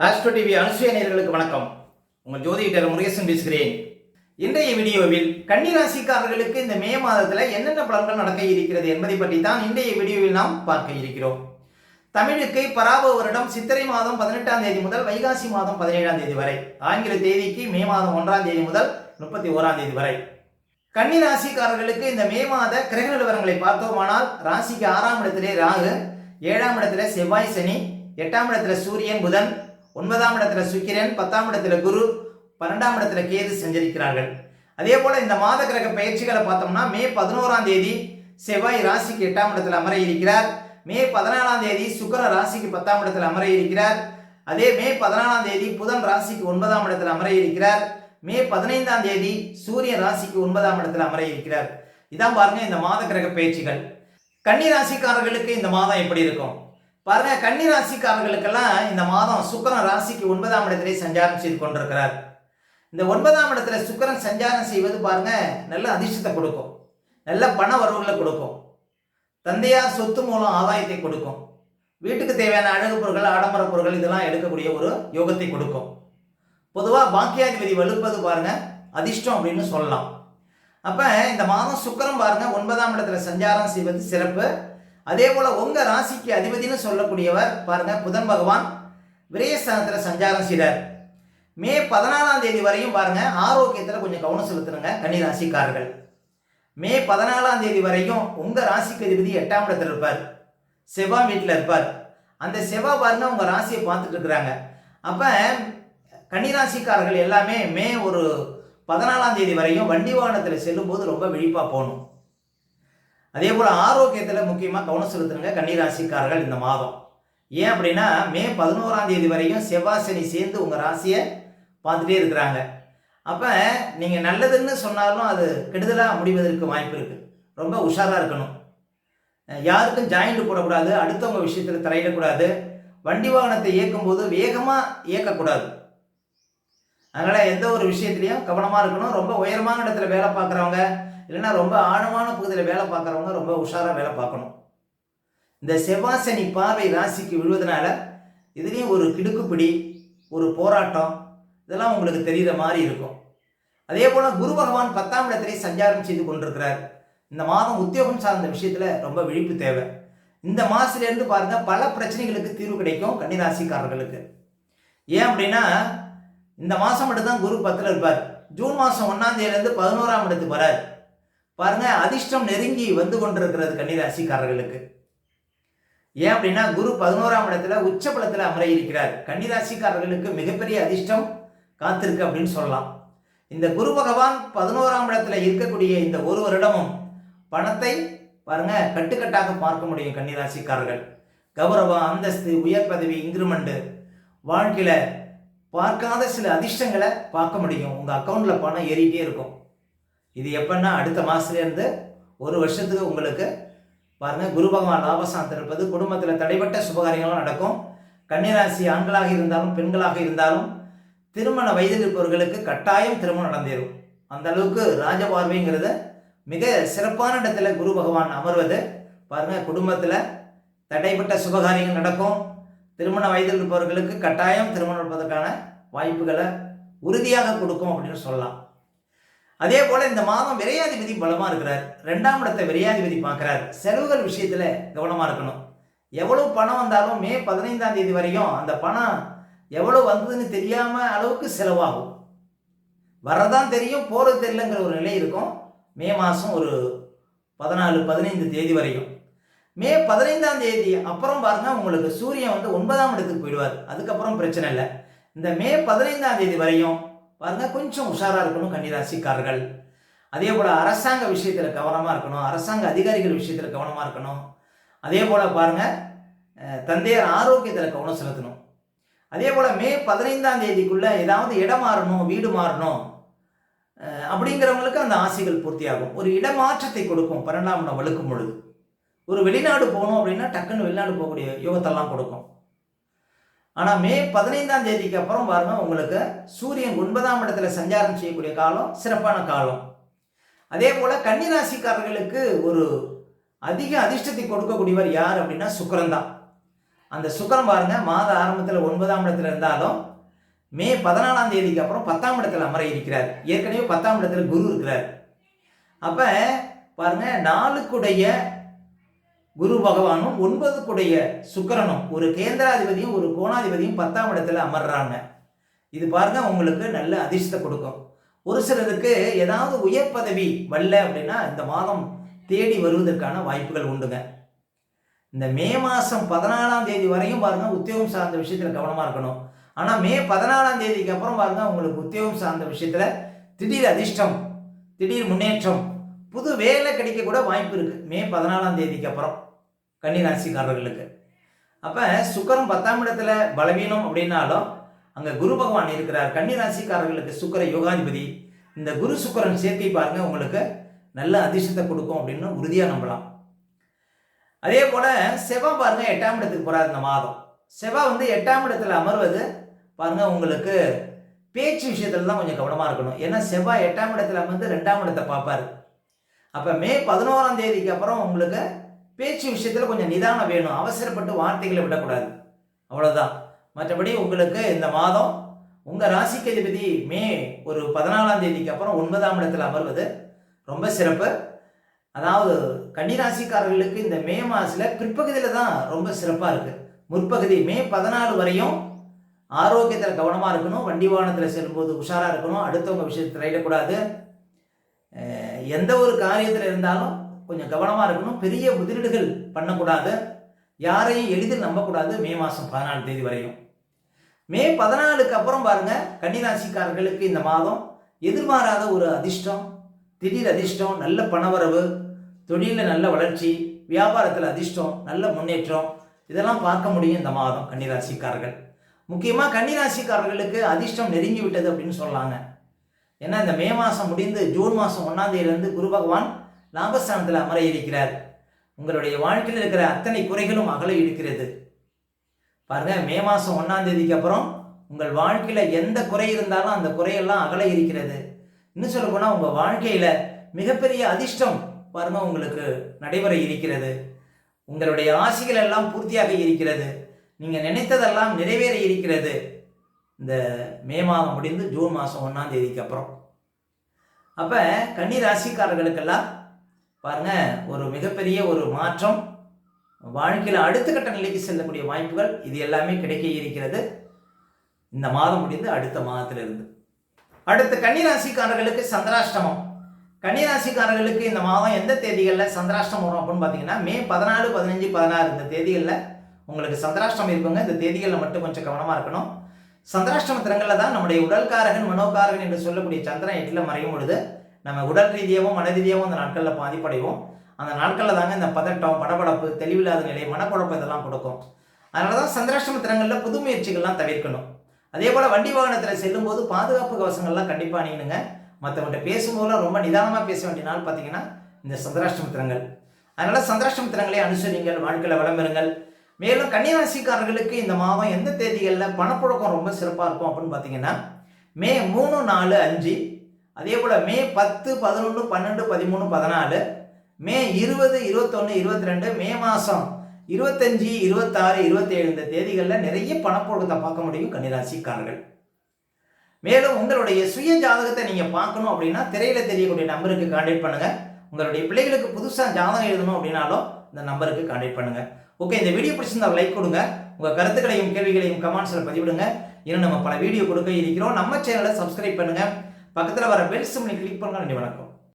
Astro TV அனுசூய நேயர்களுக்கு வணக்கம். உங்கள் ஜோதிடர் முருகேசன் பேசுகிறேன். இன்றைய வீடியோவில் கன்னி ராசிக்காரர்களுக்கு இந்த மே மாதத்தில் என்னென்ன பலன்கள் நடக்க இருக்கிறது என்பதை பற்றி தான் இன்றைய வீடியோவில் நாம் பார்க்க இருக்கிறோம். தமிழுக்கு பராப வருடம் சித்திரை மாதம் 18ஆம் தேதி முதல் வைகாசி மாதம் 17ஆம் தேதி வரை, ஆங்கில தேதிக்கு மே மாதம் 1ஆம் தேதி முதல் 31ஆம் தேதி வரை. கன்னி ராசிக்காரர்களுக்கு இந்த மே மாத கிரக நிலவரங்களை பார்த்தோமானால், ராசிக்கு 6ஆம் இடத்திலே ராகு, 7ஆம் இடத்துல செவ்வாய் சனி, 8ஆம் இடத்துல சூரியன் புதன், 9ஆம் இடத்துல சுக்கிரன், 10ஆம் இடத்துல குரு, 12ஆம் இடத்துல கேது சஞ்சரிக்கிறார்கள். அதே போல இந்த மாத கிரக பயிற்சிகளை பார்த்தோம்னா, மே 11ஆம் தேதி செவ்வாய் ராசிக்கு 8ஆம் இடத்துல அமர இருக்கிறார். மே 14ஆம் தேதி சுக்கிரன் ராசிக்கு 10ஆம் இடத்துல அமர இருக்கிறார். அதே மே 14ஆம் தேதி புதன் ராசிக்கு 9ஆம் இடத்துல அமர இருக்கிறார். மே 15ஆம் தேதி சூரியன் ராசிக்கு 9ஆம் இடத்துல அமர இருக்கிறார். இதான் பாருங்க இந்த மாத கிரக பயிற்சிகள். கன்னி ராசிக்காரர்களுக்கு இந்த மாதம் எப்படி இருக்கும் பாருங்க. கன்னி ராசிக்காரர்களுக்கெல்லாம் இந்த மாதம் சுக்கிரன் ராசிக்கு 9ஆம் இடத்திலே சஞ்சாரம் செய்து கொண்டிருக்கிறார். இந்த 9ஆம் இடத்துல சுக்கிரன் சஞ்சாரம் செய்வது பாருங்க நல்ல அதிர்ஷ்டத்தை கொடுக்கும், நல்ல பண வரவுகளை கொடுக்கும், தந்தையார் சொத்து மூலம் ஆதாயத்தை கொடுக்கும், வீட்டுக்கு தேவையான அழகு பொருட்கள் ஆடம்பர பொருட்கள் இதெல்லாம் எடுக்கக்கூடிய ஒரு யோகத்தை கொடுக்கும். பொதுவாக பாக்கியாதிபதி வலுப்பது பாருங்க அதிர்ஷ்டம் அப்படின்னு சொல்லலாம். அப்ப இந்த மாதம் சுக்கிரன் பாருங்க 9ஆம் இடத்துல சஞ்சாரம் செய்வது சிறப்பு. அதே போல உங்க ராசிக்கு அதிபதினு சொல்லக்கூடியவர் பாருங்க புதன் பகவான் விரயஸ்தானத்துல சஞ்சாரம் செய்கிறார். மே 14ஆம் தேதி வரையும் பாருங்க ஆரோக்கியத்துல கொஞ்சம் கவனம் செலுத்துங்க கன்னி ராசிக்காரர்கள். மே 14ஆம் தேதி வரையும் உங்க ராசிக்கு அதிபதி 8ஆம் இடத்துல இருப்பார், செவ்வாய் வீட்டில் இருப்பார். அந்த செவ்வாய் பாருங்க உங்க ராசியை பார்த்துட்டு இருக்கிறாங்க. அப்ப கன்னிராசிக்காரர்கள் எல்லாமே மே 14ஆம் தேதி வரையும் வண்டி வாகனத்தில் செல்லும் போது ரொம்ப விழிப்பா போகணும். அதே போல் ஆரோக்கியத்தில் முக்கியமாக கவனம் செலுத்துங்க கன்னிராசிக்காரர்கள் இந்த மாதம். ஏன் அப்படின்னா மே 11ஆம் தேதி வரையும் செவ்வாய் சனி சேர்ந்து உங்கள் ராசியை பார்த்துட்டே இருக்கிறாங்க. அப்போ நீங்கள் நல்லதுன்னு சொன்னாலும் அது கெடுதலாக முடிவதற்கு வாய்ப்பு இருக்குது. ரொம்ப உஷாராக இருக்கணும். யாருக்கும் ஜாயிண்ட் போடக்கூடாது, அடுத்தவங்க விஷயத்தில் தலையிடக்கூடாது, வண்டி வாகனத்தை இயக்கும்போது வேகமாக இயக்கக்கூடாது. அதனால் எந்த ஒரு விஷயத்துலையும் கவனமாக இருக்கணும். ரொம்ப உயரமான இடத்துல வேலை பார்க்குறவங்க இல்லைன்னா ரொம்ப ஆழமான பகுதியில் வேலை பார்க்குறவங்க ரொம்ப உஷாராக வேலை பார்க்கணும். இந்த செவ்வாய் சனி பார்வை ராசிக்கு விழுவதனால இதுலேயும் ஒரு கிடுக்குப்பிடி, ஒரு போராட்டம் இதெல்லாம் உங்களுக்கு தெரிகிற மாதிரி இருக்கும். அதே போல் குரு பகவான் 10ஆம் இடத்திலே சஞ்சாரம் செய்து கொண்டிருக்கிறார். இந்த மாதம் உத்தியோகம் சார்ந்த விஷயத்தில் ரொம்ப விழிப்பு தேவை. இந்த மாதத்துலேருந்து பாருங்கள் பல பிரச்சனைகளுக்கு தீர்வு கிடைக்கும் கன்னிராசிக்காரர்களுக்கு. ஏன் அப்படின்னா இந்த மாதம் மட்டும்தான் குரு 10ல் இருப்பார். ஜூன் மாதம் 1ஆம் தேதியிலேருந்து 11ஆம் இடத்துக்கு வரார். பாருங்க அதிர்ஷ்டம் நெருங்கி வந்து கொண்டிருக்கிறது கன்னிராசிக்காரர்களுக்கு. ஏன் அப்படின்னா குரு 11ஆம் இடத்துல உச்சபலத்தில் அமர இருக்கிறார். கன்னிராசிக்காரர்களுக்கு மிகப்பெரிய அதிர்ஷ்டம் காத்திருக்கு அப்படின்னு சொல்லலாம். இந்த குரு பகவான் 11ஆம் இடத்துல இருக்கக்கூடிய இந்த ஒரு வருடமும் பணத்தை பாருங்க கட்டுக்கட்டாக பார்க்க முடியும் கன்னிராசிக்காரர்கள். கௌரவம், அந்தஸ்து, உயர் பதவி, இன்க்ரிமெண்ட், வாழ்க்கையில பார்க்காத சில அதிர்ஷ்டங்களை பார்க்க முடியும். உங்க அக்கௌண்ட்ல பணம் ஏறிட்டே இருக்கும். இது எப்பன்னா அடுத்த மாதத்துலேருந்து ஒரு வருஷத்துக்கு உங்களுக்கு பாருங்கள் குரு பகவான் லாபஸ்தானத்தில் இருப்பது. குடும்பத்தில் தடைப்பட்ட சுபகாரியங்களும் நடக்கும். கன்னிராசி ஆண்களாக இருந்தாலும் பெண்களாக இருந்தாலும் திருமண வயதில் இருப்பவர்களுக்கு கட்டாயம் திருமணம் நடந்தேறும். அந்த அளவுக்கு ராஜபார்வைங்கிறது மிக சிறப்பான இடத்துல குரு பகவான் அமர்வது பாருங்கள் குடும்பத்தில் தடைப்பட்ட சுபகாரியங்கள் நடக்கும். திருமண வயதில் இருப்பவர்களுக்கு கட்டாயம் திருமணம் நடப்பதற்கான வாய்ப்புகளை உறுதியாக கொடுக்கும் அப்படின்னு சொல்லலாம். அதே போல இந்த மாதம் விரையாதிபதி பலமா இருக்கிறார். 2ஆம் இடத்தை விரையாதிபதி பார்க்கிறார். செலவுகள் விஷயத்துல கவனமா இருக்கணும். எவ்வளவு பணம் வந்தாலும் மே 15ஆம் தேதி வரையும் அந்த பணம் எவ்வளவு வந்ததுன்னு தெரியாம அளவுக்கு செலவாகும். வரதான் தெரியும், போறது தெரியலங்கிற ஒரு நிலை இருக்கும். மே மாதம் ஒரு 14-15 தேதி வரையும். மே 15ஆம் தேதி அப்புறம் பாருங்க உங்களுக்கு சூரியன் 9ஆம் இடத்துக்கு போயிடுவார். அதுக்கப்புறம் பிரச்சனை இல்லை. இந்த மே 15ஆம் தேதி வரையும் பாருங்க கொஞ்சம் உஷாரா இருக்கணும் கன்னிராசிக்காரர்கள். அதே போல அரசாங்க விஷயத்துல கவனமா இருக்கணும், அரசாங்க அதிகாரிகள் விஷயத்துல கவனமா இருக்கணும். அதே போல பாருங்க தந்தையார் ஆரோக்கியத்துல கவனம் செலுத்தணும். அதே போல மே 15ஆம் தேதிக்குள்ள ஏதாவது இடம் மாறணும், வீடு மாறணும் அப்படிங்கிறவங்களுக்கு அந்த ஆசைகள் பூர்த்தியாகும். ஒரு இடமாற்றத்தை கொடுக்கும் 12ஆம் இடம் வலுக்கும் பொழுது. ஒரு வெளிநாடு போகணும் அப்படின்னா டக்குன்னு வெளிநாடு போகக்கூடிய யோகத்தெல்லாம் கொடுக்கும். ஆனால் மே 15ஆம் தேதிக்கு அப்புறம் பாருங்க உங்களுக்கு சூரியன் 9ஆம் இடத்துல சஞ்சாரம் செய்யக்கூடிய காலம் சிறப்பான காலம். அதே போல கன்னிராசிக்காரர்களுக்கு ஒரு அதிக அதிர்ஷ்டத்தை கொடுக்கக்கூடியவர் யார் அப்படின்னா சுக்கிரன் தான். அந்த சுக்கிரன் பாருங்க மாத ஆரம்பத்தில் 9ஆம் இடத்துல இருந்தாலும் மே 14ஆம் தேதிக்கு அப்புறம் 10ஆம் இடத்துல அமர இருக்கிறார். ஏற்கனவே 10ஆம் இடத்துல குரு இருக்கிறார். அப்ப பாருங்க 4க்குடைய குரு பகவானும் 9க்குடைய சுக்கிரனும் ஒரு கேந்திராதிபதியும் ஒரு கோணாதிபதியும் 10ஆம் இடத்துல அமர்றாங்க. இது பாருங்க உங்களுக்கு நல்ல அதிர்ஷ்டத்தை கொடுக்கும். ஒரு சிலருக்கு ஏதாவது உயர் பதவி வரல அப்படின்னா இந்த மாதம் தேடி வருவதற்கான வாய்ப்புகள் உண்டுங்க. இந்த மே மாதம் 14ஆம் தேதி வரையும் பாருங்க உத்தியோகம் சார்ந்த விஷயத்தில் கவனமாக இருக்கணும். ஆனால் மே 14ஆம் தேதிக்கு அப்புறம் பாருங்க உங்களுக்கு உத்தியோகம் சார்ந்த விஷயத்தில் திடீர் அதிர்ஷ்டம், திடீர் முன்னேற்றம், புது வேலை கிடைக்க கூட வாய்ப்பு இருக்குது மே 14ஆம் தேதிக்கு அப்புறம் கன்னிராசிக்காரர்களுக்கு. அப்போ சுக்கிரன் 10ஆம் இடத்துல பலவீனம் அப்படின்னாலும் அங்கே குரு பகவான் இருக்கிறார். கன்னிராசிக்காரர்களுக்கு சுக்கிர யோகாதிபதி. இந்த குரு சுக்கிரன் சேர்க்கை பாருங்க உங்களுக்கு நல்ல அதிர்ஷ்டத்தை கொடுக்கும் அப்படின்னு உறுதியாக நம்பலாம். அதே போல செவ்வாய் பாருங்க 8ஆம் இடத்துக்கு போறாரு இந்த மாதம். செவ்வாய் 8ஆம் இடத்துல அமர்வது பாருங்க உங்களுக்கு பேச்சு விஷயத்துல தான் கொஞ்சம் கவனமா இருக்கணும். ஏன்னா செவ்வாய் 8ஆம் இடத்துல அமர்ந்து 2ஆம் இடத்தை பார்ப்பாரு. அப்ப மே 11ஆம் தேதிக்கு அப்புறம் உங்களுக்கு பேச்சு விஷயத்துல கொஞ்சம் நிதானம் வேணும். அவசரப்பட்டு வார்த்தைகளை விடக்கூடாது, அவ்வளவுதான். மற்றபடி உங்களுக்கு இந்த மாதம் உங்க ராசிக்கு அதிபதி மே 14ஆம் தேதிக்கு அப்புறம் 9ஆம் இடத்துல அமர்வது ரொம்ப சிறப்பு. அதாவது கன்னிராசிக்காரர்களுக்கு இந்த மே மாதத்தில் பிற்பகுதியில் தான் ரொம்ப சிறப்பாக இருக்குது. முற்பகுதி மே 14 வரையும் ஆரோக்கியத்தில் கவனமாக இருக்கணும். வண்டி வாகனத்தில் செல்லும்போது உஷாராக இருக்கணும். அடுத்தவங்க விஷயத்தில் தலையிடக்கூடாது. எந்த ஒரு காரியத்தில் இருந்தாலும் கொஞ்சம் கவனமாக இருக்கணும். பெரிய முதலீடுகள் பண்ணக்கூடாது. யாரையும் எளிதில் நம்பக்கூடாது. மே மாதம் 14 தேதி வரையும். மே 14க்கு அப்புறம் பாருங்க கன்னிராசிக்காரர்களுக்கு இந்த மாதம் எதிர்பாராத ஒரு அதிர்ஷ்டம், திடீர் அதிர்ஷ்டம், நல்ல பணவரவு, தொழிலில் நல்ல வளர்ச்சி, வியாபாரத்தில் அதிர்ஷ்டம், நல்ல முன்னேற்றம், இதெல்லாம் பார்க்க முடியும் இந்த மாதம் கன்னிராசிக்காரர்கள். முக்கியமாக கன்னிராசிக்காரர்களுக்கு அதிர்ஷ்டம் நெருங்கி விட்டது அப்படின்னு சொல்லலாங்க. ஏன்னா இந்த மே மாதம் முடிந்து ஜூன் மாதம் 1ஆம் தேதியிலிருந்து குரு பகவான் லாபஸ்தானத்தில் அமர இருக்கிறார். உங்களுடைய வாழ்க்கையில் இருக்கிற அத்தனை குறைகளும் அகல இருக்கிறது. பாருங்க மே மாதம் 1ஆம் தேதிக்கு அப்புறம் உங்கள் வாழ்க்கையில் எந்த குறை இருந்தாலும் அந்த குறையெல்லாம் அகல இருக்கிறது. இன்னும் சொல்ல போனால் உங்கள் வாழ்க்கையில் மிகப்பெரிய அதிர்ஷ்டம் பாருங்க உங்களுக்கு நடைபெற இருக்கிறது. உங்களுடைய ஆசைகள் எல்லாம் பூர்த்தியாக இருக்கிறது. நீங்கள் நினைத்ததெல்லாம் நிறைவேற இருக்கிறது இந்த மே மாதம் முடிந்து ஜூன் மாதம் 1ஆம் தேதிக்கு அப்புறம். அப்போ கன்னி ராசிக்காரர்களுக்கெல்லாம் பாருங்க ஒரு மிகப்பெரிய ஒரு மாற்றம், வாழ்க்கையில் அடுத்த கட்ட நிலைக்கு செல்லக்கூடிய வாய்ப்புகள் இது எல்லாமே கிடைக்க இருக்கிறது இந்த மாதம் முடிந்து அடுத்த மாதத்திலிருந்து. அடுத்து கன்னிராசிக்காரர்களுக்கு சந்திராஷ்டமம். கன்னிராசிக்காரர்களுக்கு இந்த மாதம் எந்த தேதிகளில் சந்திராஷ்டமம் வரும் அப்படின்னு பார்த்தீங்கன்னா மே 14, 15, 16 இந்த தேதிகளில் உங்களுக்கு சந்திராஷ்டமம் இருக்குங்க. இந்த தேதிகளில் மட்டும் கொஞ்சம் கவனமாக இருக்கணும். சந்திராஷ்டம தினங்களில் தான் நம்முடைய உடல்காரகன் மனோகாரகன் என்று சொல்லக்கூடிய சந்திரன் 8ல் மறையும் பொழுது நம்ம உடல் ரீதியாகவும் மன ரீதியாகவும் அந்த நாட்களில் பாதிப்படைவோம். அந்த நாட்களில் தாங்க இந்த பதட்டம், படபடப்பு, தெளிவில்லாத நிலை, மனக்குழப்பம் இதெல்லாம் கொடுக்கும். அதனால தான் சந்திராஷ்டம தினங்களில் புது முயற்சிகள்லாம் தவிர்க்கணும். அதே போல் வண்டி வாகனத்தில் செல்லும்போது பாதுகாப்பு கவசங்கள்லாம் கண்டிப்பாக அணியணுங்க. மற்றவங்கள்ட்ட பேசும்போதெல்லாம் ரொம்ப நிதானமாக பேச வேண்டிய நாள் பார்த்தீங்கன்னா இந்த சந்திராஷ்டம தினங்கள். அதனால் சந்திராஷ்டம தினங்களை அனுசரிங்கள், வாழ்க்கையில் வளம்பெறுங்கள். மேலும் கன்னிராசிக்காரர்களுக்கு இந்த மாதம் எந்த தேதிகளில் பணப்புழக்கம் ரொம்ப சிறப்பாக இருக்கும் அப்படின்னு பார்த்தீங்கன்னா மே 3, 4, 5, அதே போல் மே 10, 11, 12, 13, 14, மே 20, 21, 22, மே மாதம் 25, 26, 27 இந்த தேதிகளில் நிறைய பணப்புழக்கத்தை பார்க்க முடியும் கன்னிராசிக்காரர்கள். மேலும் உங்களுடைய சுய ஜாதகத்தை நீங்கள் பார்க்கணும் அப்படின்னா திரையில் தெரியக்கூடிய நம்பருக்கு கான்டாக்ட் பண்ணுங்கள். உங்களுடைய பிள்ளைகளுக்கு புதுசாக ஜாதகம் எழுதணும் அப்படின்னாலும் இந்த நம்பருக்கு கான்டாக்ட் பண்ணுங்கள். ஓகே, இந்த வீடியோ பிடிச்சிருந்தா லைக் கொடுங்க. உங்கள் கருத்துக்களையும் கேள்விகளையும் கமெண்ட்ஸில் பதிவிடுங்க. இன்னும் நம்ம பல வீடியோ கொடுக்க இருக்கிறோம். நம்ம சேனலை சப்ஸ்கிரைப் பண்ணுங்கள். பக்கத்தில் வர பெல் சிம்பலை கிளிக் பண்ணுங்க. நன்றி, வணக்கம்.